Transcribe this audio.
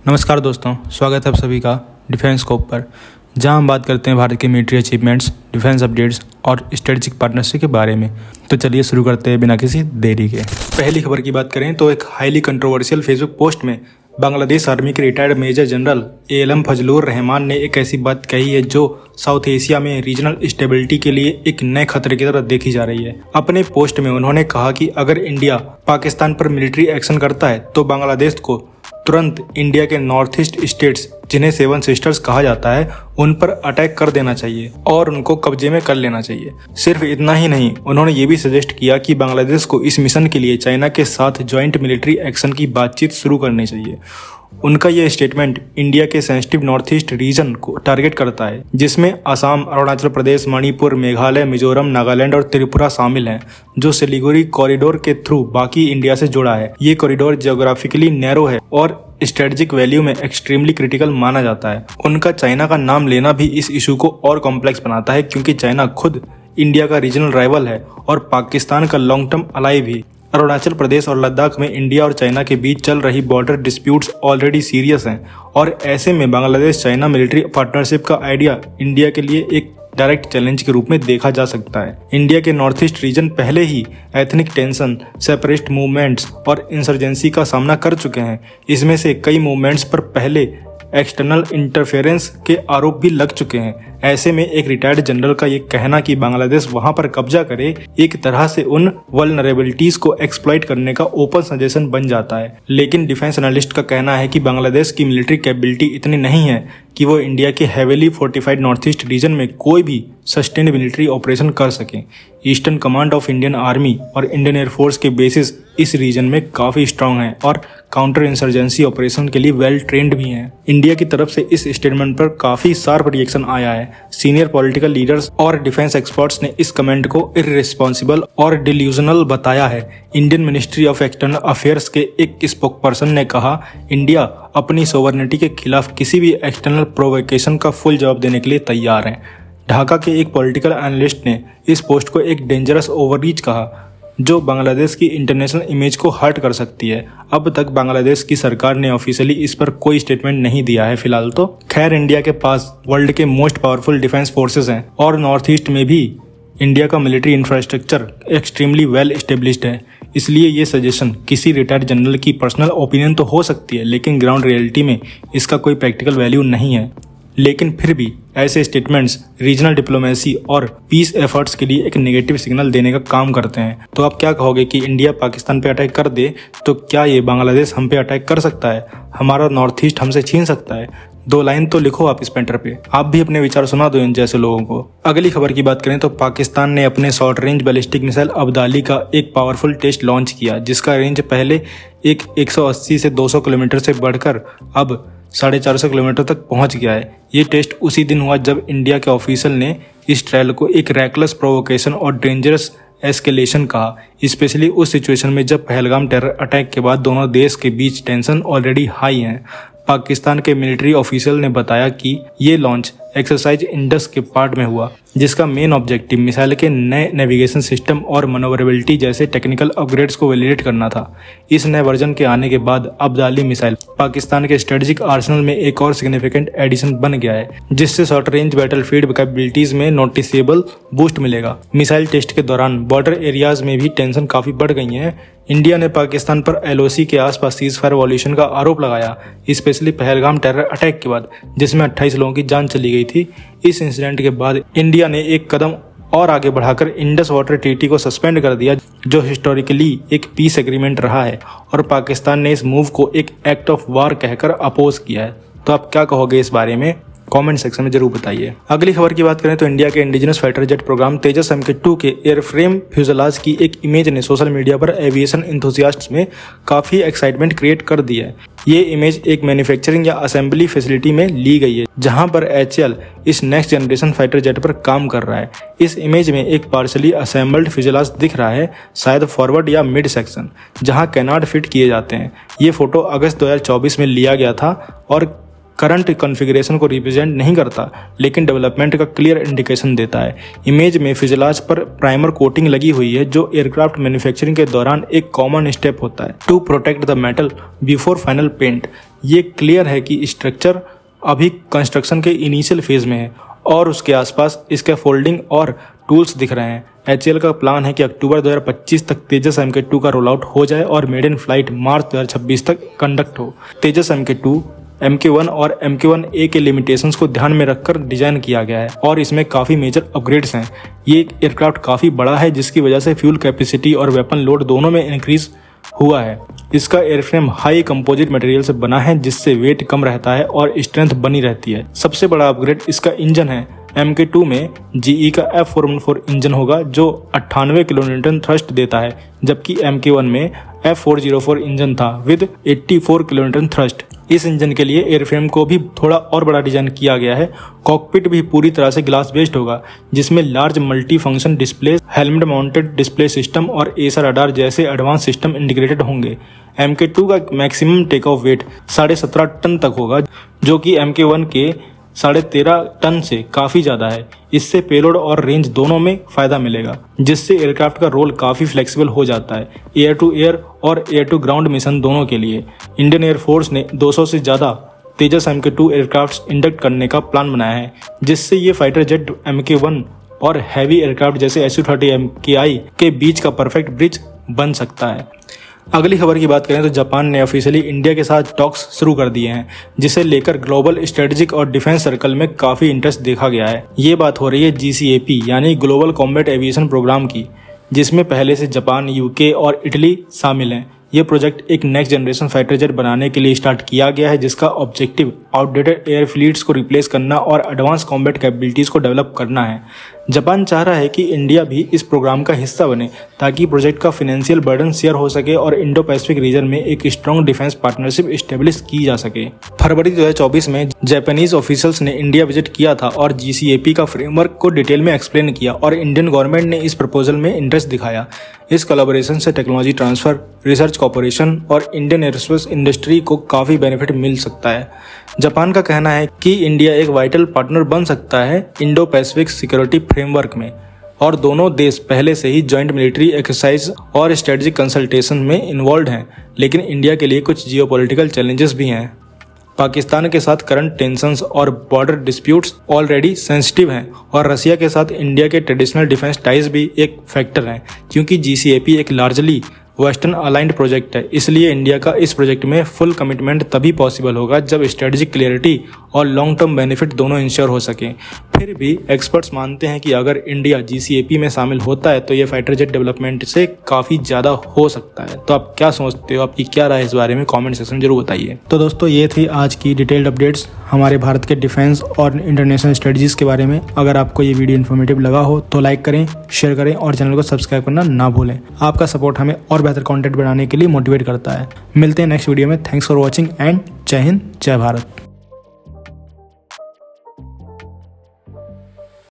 नमस्कार दोस्तों, स्वागत है आप सभी का डिफेंस स्कोप पर, जहां हम बात करते हैं भारत के मिलिट्री अचीवमेंट्स, डिफेंस अपडेट्स और स्ट्रेटेजिक पार्टनरशिप के बारे में। तो चलिए शुरू करते हैं बिना किसी देरी के। पहली खबर की बात करें तो एक हाईली कंट्रोवर्शियल फेसबुक पोस्ट में बांग्लादेश आर्मी के retired major general ALM Fazlur Rahman ने एक ऐसी बात कही है जो साउथ एशिया में रीजनल स्टेबिलिटी के लिए एक नए खतरे की तरह देखी जा रही है। अपने पोस्ट में उन्होंने कहा कि अगर इंडिया पाकिस्तान पर मिलिट्री एक्शन करता है तो बांग्लादेश को तुरंत इंडिया के नॉर्थ ईस्ट स्टेट्स, जिन्हें 7 सिस्टर्स कहा जाता है, उन पर अटैक कर देना चाहिए और उनको कब्जे में कर लेना चाहिए। सिर्फ इतना ही नहीं, उन्होंने ये भी सजेस्ट किया कि बांग्लादेश को इस मिशन के लिए चाइना के साथ जॉइंट मिलिट्री एक्शन की बातचीत शुरू करनी चाहिए। उनका यह स्टेटमेंट इंडिया के सेंसिटिव नॉर्थ ईस्ट रीजन को टारगेट करता है, जिसमें असम, अरुणाचल प्रदेश, मणिपुर, मेघालय, मिजोरम, नागालैंड और त्रिपुरा शामिल हैं, जो सिलीगुड़ी कॉरिडोर के थ्रू बाकी इंडिया से जुड़ा है। ये कॉरिडोर जियोग्राफिकली नैरो है और स्ट्रेटेजिक वैल्यू में एक्सट्रीमली क्रिटिकल माना जाता है। उनका चाइना का नाम लेना भी इस इशू को और कॉम्प्लेक्स बनाता है, क्योंकि चाइना खुद इंडिया का रीजनल राइवल है और पाकिस्तान का लॉन्ग टर्म अलाई भी। अरुणाचल प्रदेश और लद्दाख में इंडिया और चाइना के बीच चल रही बॉर्डर डिस्प्यूट्स ऑलरेडी सीरियस हैं और ऐसे में बांग्लादेश चाइना मिलिट्री पार्टनरशिप का आइडिया इंडिया के लिए एक डायरेक्ट चैलेंज के रूप में देखा जा सकता है। इंडिया के नॉर्थ ईस्ट रीजन पहले ही एथनिक टेंशन, सेपरेटिस्ट मूवमेंट्स और इंसर्जेंसी का सामना कर चुके हैं। इसमें से कई मूवमेंट्स पर पहले एक्सटर्नल इंटरफेरेंस के आरोप भी लग चुके हैं। ऐसे में एक रिटायर्ड जनरल का ये कहना कि बांग्लादेश वहां पर कब्जा करे, एक तरह से उन वल्नरेबिलिटीज को एक्सप्लॉइट करने का ओपन सजेशन बन जाता है। लेकिन डिफेंस एनालिस्ट का कहना है कि बांग्लादेश की मिलिट्री कैपेबिलिटी इतनी नहीं है कि वो इंडिया के heavily fortified north east region में कोई भी सस्टेन्ड मिलिट्री ऑपरेशन कर सके। Eastern command of Indian army और इंडियन एयरफोर्स के बेसिस इस रीजन में काफी स्ट्रांग हैं और काउंटर इंसर्जेंसी ऑपरेशन के लिए वेल ट्रेंड भी हैं। इंडिया की तरफ से इस स्टेटमेंट पर काफी शार्प रिएक्शन आया है। सीनियर पॉलिटिकल लीडर्स और डिफेंस एक्सपर्ट्स ने इस कमेंट को इररिस्पॉन्सिबल और डिल्यूजनल बताया है। Indian ministry of external affairs के एक स्पोकपर्सन ने कहा, इंडिया अपनी सोवरेनिटी के खिलाफ किसी भी एक्सटर्नल प्रोवोकेशन का फुल जवाब देने के लिए तैयार है। ढाका के एक पॉलिटिकल एनालिस्ट ने इस पोस्ट को एक डेंजरस ओवररीच कहा, जो बांग्लादेश की इंटरनेशनल इमेज को हर्ट कर सकती है। अब तक बांग्लादेश की सरकार ने ऑफिशियली इस पर कोई स्टेटमेंट नहीं दिया है फिलहाल तो। खैर, इंडिया के पास वर्ल्ड के मोस्ट पावरफुल डिफेंस फोर्सेस हैं और नॉर्थ ईस्ट में भी इंडिया का military infrastructure extremely well established है। इसलिए ये सजेशन किसी रिटायर्ड जनरल की पर्सनल ओपिनियन तो हो सकती है, लेकिन ग्राउंड रियलिटी में इसका कोई प्रैक्टिकल वैल्यू नहीं है। लेकिन फिर भी ऐसे स्टेटमेंट्स रीजनल डिप्लोमेसी और पीस एफर्ट्स के लिए एक नेगेटिव सिग्नल देने का काम करते हैं। तो आप क्या कहोगे कि इंडिया पाकिस्तान पे अटैक कर दे तो क्या ये बांग्लादेश हम पे अटैक कर सकता है? हमारा नॉर्थ ईस्ट हमसे छीन सकता है? 2 लाइन तो लिखो आप इस पेंटर पे। आप भी अपने विचार सुना दो इन जैसे लोगों को। अगली खबर की बात करें तो पाकिस्तान ने अपने short range ballistic missile Abdali का एक पावरफुल टेस्ट लॉन्च किया, जिसका रेंज पहले 180 से 200 किलोमीटर से बढ़कर अब 450 किलोमीटर तक पहुंच गया है। ये टेस्ट उसी दिन हुआ जब इंडिया के ऑफिशियल ने इस ट्रायल को एक रैकलेस प्रोवोकेशन और डेंजरस एस्केलेशन कहा, स्पेशली उस सिचुएशन में जब पहलगाम टेरर अटैक के बाद दोनों देश के बीच टेंशन ऑलरेडी हाई है। पाकिस्तान के मिलिट्री ऑफिशियल ने बताया कि ये लॉन्च एक्सरसाइज इंडस के पार्ट में हुआ, जिसका मेन ऑब्जेक्टिव मिसाइल के नए नेविगेशन सिस्टम और मनोवरेबिलिटी जैसे टेक्निकल अपग्रेड्स को वैलिडेट करना था। इस नए वर्जन के आने के बाद अब्दाली मिसाइल पाकिस्तान के स्ट्रेटेजिक आर्सेनल में एक और सिग्निफिकेंट एडिशन बन गया है, जिससे शॉर्ट रेंज बैटलफील्ड कैपेबिलिटीज में नोटिसेबल बूस्ट मिलेगा। मिसाइल टेस्ट के दौरान बॉर्डर एरियाज में भी टेंशन काफी बढ़ गई है। इंडिया ने पाकिस्तान पर LOC के आसपास सीजफायर वॉल्यूशन का आरोप लगाया, स्पेशली पहलगाम टेरर अटैक के बाद, जिसमें 28 लोगों की जान चली गई थी। इस इंसिडेंट के बाद इंडिया ने एक कदम और आगे बढ़ाकर इंडस वाटर ट्रीटी को सस्पेंड कर दिया, जो हिस्टोरिकली एक पीस एग्रीमेंट रहा है, और पाकिस्तान ने इस मूव को एक एक्ट ऑफ वार कहकर अपोज किया है। तो आप क्या कहोगे इस बारे में? कमेंट सेक्शन में जरूर बताइए। अगली खबर की बात करें तो इंडिया के इंडिजिनस फाइटर जेट प्रोग्राम तेजस MK2 के एयरफ्रेम फ्यूजलाज की एक इमेज ने सोशल मीडिया पर एविएशन एंथुसियास्ट्स में काफी एक्साइटमेंट क्रिएट कर दी है। ये इमेज एक मैन्युफैक्चरिंग या असेंबली फैसिलिटी में ली गई है, जहां पर HAL इस नेक्स्ट जनरेशन फाइटर जेट पर काम कर रहा है। इस इमेज में एक पार्शली असेंबल्ड फ्यूजलाज दिख रहा है, शायद फॉरवर्ड या मिड सेक्शन, जहां कैनार्ड फिट किए जाते हैं। ये फोटो अगस्त 2024 में लिया गया था और करंट कॉन्फ़िगरेशन को रिप्रेजेंट नहीं करता, लेकिन डेवलपमेंट का क्लियर इंडिकेशन देता है। इमेज में फ्यूजलाज पर प्राइमर कोटिंग लगी हुई है, जो एयरक्राफ्ट मैन्युफैक्चरिंग के दौरान एक कॉमन स्टेप होता है to protect the metal before final paint. ये क्लियर है कि स्ट्रक्चर अभी कंस्ट्रक्शन के इनिशियल फेज में है और उसके आसपास इसके फोल्डिंग और टूल्स दिख रहे हैं। HAL का प्लान है कि अक्टूबर 2025 तक तेजस MK2 का रोल आउट हो जाए और मेड इन फ्लाइट मार्च 2026 तक कंडक्ट हो। तेजस MK2 MK1 और MK1A के लिमिटेशंस को ध्यान में रखकर डिजाइन किया गया है और इसमें काफ़ी मेजर अपग्रेड्स हैं। ये एयरक्राफ्ट काफ़ी बड़ा है, जिसकी वजह से फ्यूल कैपेसिटी और वेपन लोड दोनों में इंक्रीज हुआ है। इसका एयरफ्रेम हाई कंपोजिट मटेरियल से बना है, जिससे वेट कम रहता है और स्ट्रेंथ बनी रहती है। सबसे बड़ा अपग्रेड इसका इंजन है। MK2 में GE का F414 इंजन होगा, जो 98 किलोन्यूटन थ्रस्ट देता है, जबकि MK1 में F404 इंजन था विद 84 किलोन्यूटन थ्रस्ट। इस इंजन के लिए एयरफ्रेम को भी थोड़ा और बड़ा डिजाइन किया गया है। कॉकपिट भी पूरी तरह से ग्लास बेस्ड होगा, जिसमें large multi function display, helmet mounted display system और एसर रडार जैसे एडवांस सिस्टम इंटीग्रेटेड होंगे। MK2 का maximum take off weight 17.5 ton तक होगा, जो कि MK1 के 13.5 टन से काफ़ी ज़्यादा है। इससे पेलोड और रेंज दोनों में फ़ायदा मिलेगा, जिससे एयरक्राफ्ट का रोल काफ़ी फ्लेक्सिबल हो जाता है एयर टू एयर और एयर टू ग्राउंड मिशन दोनों के लिए। इंडियन एयरफोर्स ने 200 से ज़्यादा तेजस MK2 एयरक्राफ्ट इंडक्ट करने का प्लान बनाया है, जिससे ये फाइटर जेट MK1 और हैवी एयरक्राफ्ट जैसे Su-30 MKI के बीच का परफेक्ट ब्रिज बन सकता है। अगली खबर की बात करें तो जापान ने ऑफिशियली इंडिया के साथ टॉक्स शुरू कर दिए हैं, जिसे लेकर ग्लोबल स्ट्रेटेजिक और डिफेंस सर्कल में काफ़ी इंटरेस्ट देखा गया है। ये बात हो रही है GCAP यानी ग्लोबल कॉम्बैट एविएशन प्रोग्राम की, जिसमें पहले से जापान, UK और इटली शामिल हैं। ये प्रोजेक्ट एक नेक्स्ट जनरेशन फाइटर जेट बनाने के लिए स्टार्ट किया गया है, जिसका ऑब्जेक्टिव आउटडेटेड एयर फ्लीट्स को रिप्लेस करना और एडवांस कॉम्बैट कैपेबिलिटीज को डेवलप करना है। जापान चाह रहा है कि इंडिया भी इस प्रोग्राम का हिस्सा बने, ताकि प्रोजेक्ट का फाइनेंशियल बर्डन शेयर हो सके और इंडो पैसिफिक रीजन में एक स्ट्रॉन्ग डिफेंस पार्टनरशिप एस्टेब्लिश की जा सके। फरवरी 2024 में जापानीज ऑफिशियल्स ने इंडिया विजिट किया था और GCAP का फ्रेमवर्क को डिटेल में एक्सप्लेन किया और इंडियन गवर्नमेंट ने इस प्रपोजल में इंटरेस्ट दिखाया। इस कोलैबोरेशन से टेक्नोलॉजी ट्रांसफर, रिसर्च कॉर्पोरेशन और इंडियन एयरोस्पेस इंडस्ट्री को काफ़ी बेनिफिट मिल सकता है। जापान का कहना है कि इंडिया एक वाइटल पार्टनर बन सकता है इंडो पैसिफिक सिक्योरिटी फ्रेमवर्क में, और दोनों देश पहले से ही जॉइंट मिलिट्री एक्सरसाइज और स्ट्रेटेजिक कंसल्टेशन में इन्वॉल्व हैं। लेकिन इंडिया के लिए कुछ जियोपॉलिटिकल चैलेंजेस भी हैं। पाकिस्तान के साथ करंट टेंशंस और बॉर्डर डिस्प्यूट्स ऑलरेडी सेंसिटिव हैं, और रसिया के साथ इंडिया के ट्रेडिशनल डिफेंस टाइज भी एक फैक्टर हैं। क्योंकि GCAP एक लार्जली वेस्टर्न अलाइंड प्रोजेक्ट है, इसलिए इंडिया का इस प्रोजेक्ट में फुल कमिटमेंट तभी पॉसिबल होगा जब स्ट्रेटेजिक क्लियरिटी और लॉन्ग टर्म बेनिफिट दोनों इंश्योर हो सकें। फिर भी एक्सपर्ट्स मानते हैं कि अगर इंडिया GCAP में शामिल होता है तो ये फाइटर जेट डेवलपमेंट से काफ़ी ज़्यादा हो सकता है। तो आप क्या सोचते हो, आपकी क्या राय इस बारे में कमेंट सेक्शन में जरूर बताइए। तो दोस्तों, ये थी आज की डिटेल्ड अपडेट्स हमारे भारत के डिफेंस और इंटरनेशनल स्ट्रेटजीज के बारे में। अगर आपको ये वीडियो इन्फॉर्मेटिव लगा हो तो लाइक करें, शेयर करें और चैनल को सब्सक्राइब करना ना भूलें। आपका सपोर्ट हमें और बेहतर कंटेंट बनाने के लिए मोटिवेट करता है। मिलते हैं नेक्स्ट वीडियो में। थैंक्स फॉर वॉचिंग एंड जय हिंद, जय भारत।